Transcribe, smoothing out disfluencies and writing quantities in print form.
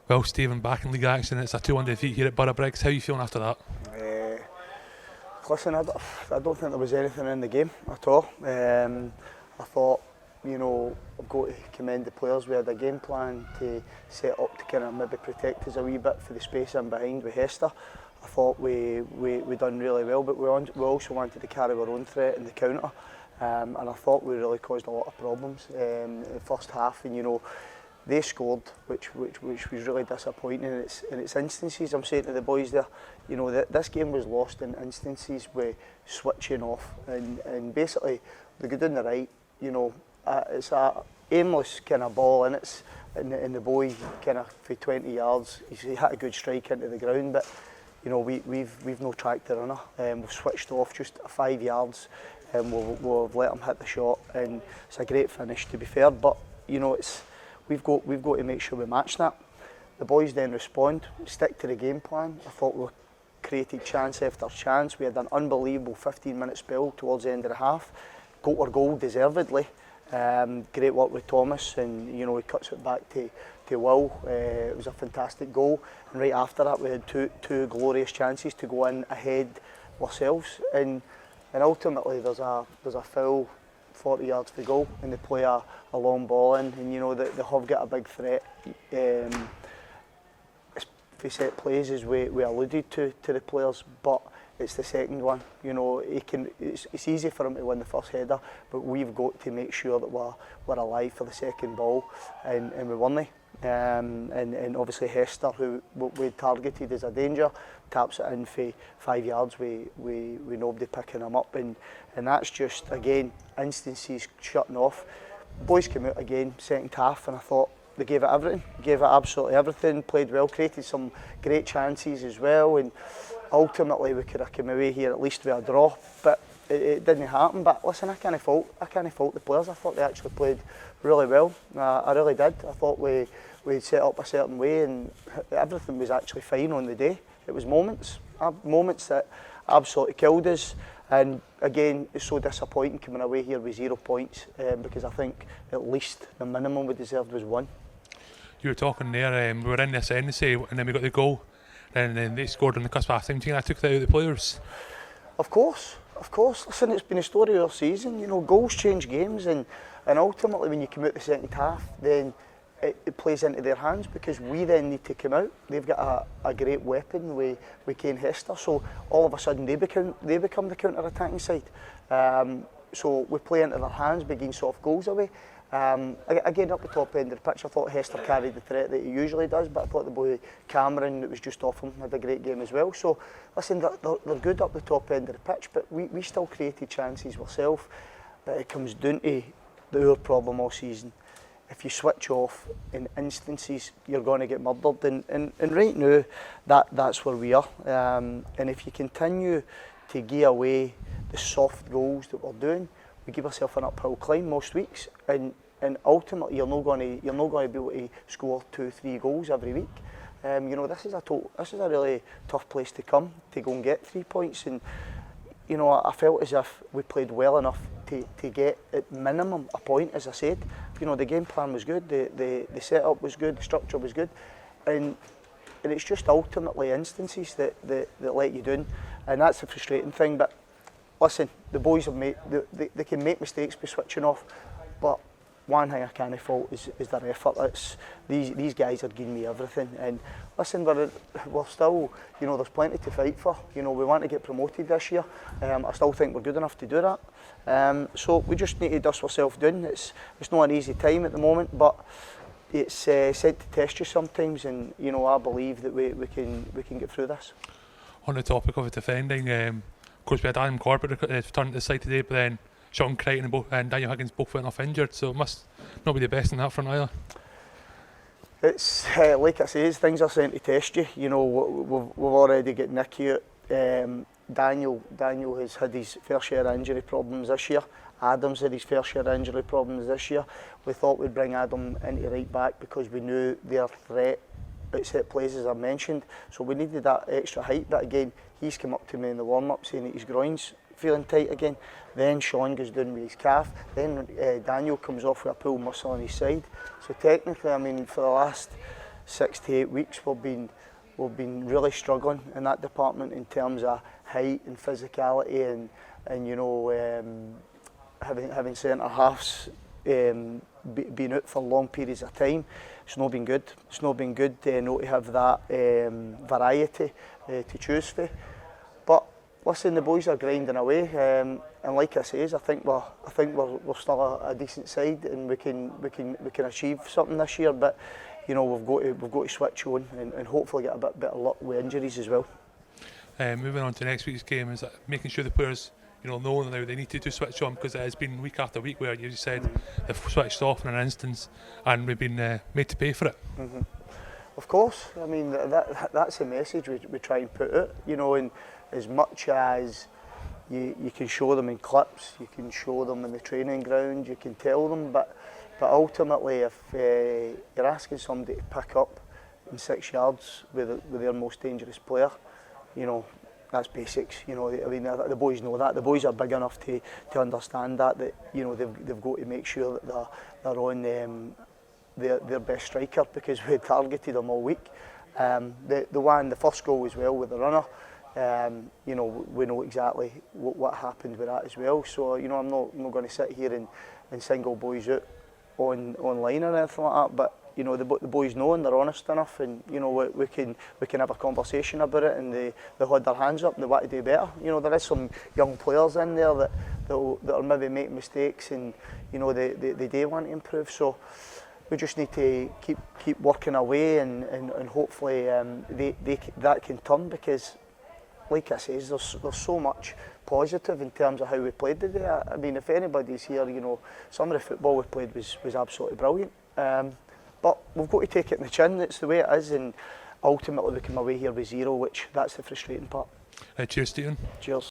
Well, Stephen, back in league action, it's a 2-1 defeat here at Borough Briggs. How are you feeling after that? Listen, I don't think there was anything in the game at all. I thought, I've got to commend the players. We had a game plan to set up to kind of maybe protect us a wee bit for the space in behind with Hester. I thought we done really well, but we also wanted to carry our own threat in the counter. And I thought we really caused a lot of problems in the first half. And they scored, which was really disappointing. In its instances, I'm saying to the boys there, this game was lost in instances with switching off, and basically they go down the right. It's a aimless kind of ball, and the boy kind of for 20 yards. He hit a good strike into the ground, but we've no tracked the runner. We've switched off just 5 yards, and we've let him hit the shot, and it's a great finish to be fair. But we've got to make sure we match that. The boys then respond, stick to the game plan. I thought we created chance after chance. We had an unbelievable 15-minute spell towards the end of the half. Got our goal deservedly. Great work with Thomas, and he cuts it back to Will. It was a fantastic goal, and right after that we had two glorious chances to go in ahead ourselves, and ultimately there's a foul 40 yards to goal, and they play a long ball in, and they have got a big threat. For set plays, as we alluded to the players, but it's the second one. It's easy for him to win the first header, but we've got to make sure that we're alive for the second ball, and we won it. And obviously Hester, who we targeted as a danger, taps it in for 5 yards with nobody picking him up, and that's just again instances shutting off. Boys came out again second half, and I thought they gave it everything, gave it absolutely everything, played well, created some great chances as well, and ultimately we could have come away here at least with a draw, but it didn't happen. But listen, I can't fault the players. I thought they actually played really well. I really did. I thought we set up a certain way, and everything was actually fine on the day. It was moments that absolutely killed us. And again, it's so disappointing coming away here with 0 points, because I think at least the minimum we deserved was 1. You were talking there, we were in the ascendancy, and then we got the goal, and then they scored on the cusp of half time. Do you think that took that out of the players? Of course. Listen, it's been a story of our season. Goals change games, and ultimately when you come out the second half, then it plays into their hands, because we then need to come out. They've got a great weapon with Kane Hester, so all of a sudden they become the counter-attacking side. So we play into their hands, begin soft goals away. Again, up the top end of the pitch, I thought Hester carried the threat that he usually does, but I thought the boy Cameron, that was just off him, had a great game as well. So listen, they're good up the top end of the pitch, but we still created chances ourselves. But it comes down to our problem all season. If you switch off in instances, you're going to get murdered, and right now that's where we are. And if you continue to give away the soft goals that we're doing, we give ourselves an uphill climb most weeks, and ultimately you're not going to be able to score 2-3 goals every week. This is a really tough place to come to go and get 3 points, and I felt as if we played well enough to get at minimum a point. As I said, the game plan was good, the setup was good, the structure was good, and it's just ultimately instances that let you down, and that's the frustrating thing. But listen, the boys have they can make mistakes by switching off, but one thing I can't fault is their effort. These guys are giving me everything, and listen, we're still, there's plenty to fight for. We want to get promoted this year. I still think we're good enough to do that. So we just need to dust ourselves down. It's not an easy time at the moment, but it's said to test you sometimes, and I believe that we can get through this. On the topic of defending, of course we had Adam Corbett returning to the side today, but then Sean Crichton and Daniel Higgins both went off injured, so it must not be the best in that front either. It's like I say, things are sent to test you. We've already got Nicky out. Daniel has had his fair share of injury problems this year. Adam's had his fair share of injury problems this year. We thought we'd bring Adam into right back because we knew their threat at set plays, as I mentioned. So we needed that extra height. But again, he's come up to me in the warm-up saying that his groin's feeling tight again. Then Sean goes down with his calf. Then Daniel comes off with a pulled muscle on his side. So technically, I mean, for the last 6 to 8 weeks we've been really struggling in that department in terms of height and physicality and you know, having centre halves being out for long periods of time. It's not been good. It's not been good not to have that variety to choose for. But listen, the boys are grinding away, and like I says, I think we're still a decent side, and we can achieve something this year. But you know, we've got to switch on and hopefully get a bit better luck with injuries as well. Moving on to next week's game, is making sure the players, you know now they need to switch on, because it has been week after week where you said they've switched off in an instance and we've been made to pay for it. Mm-hmm. Of course, I mean that's the message we try and put out, you know, and as much as you can show them in clips, you can show them in the training ground, you can tell them, but ultimately if you're asking somebody to pick up in 6 yards with their most dangerous player, you know, that's basics. You know, I mean, the boys know that. The boys are big enough to understand that you know they've got to make sure that they're on their best striker, because we targeted them all week. The first goal as well with the runner. You know, we know exactly what happened with that as well. So you know, I'm not going to sit here and single boys out online or anything like that. But you know, the boys know and they're honest enough, and you know we can have a conversation about it, and they hold their hands up and they want to do better. You know, there is some young players in there that are maybe making mistakes, and you know they do want to improve. So we just need to keep working away, and hopefully that can turn, because like I says, there's so much positive in terms of how we played today. I mean, if anybody's here, you know, some of the football we played was absolutely brilliant. But we've got to take it in the chin. It's the way it is, and ultimately we come away here with 0, which that's the frustrating part. Cheers, Stephen. Cheers.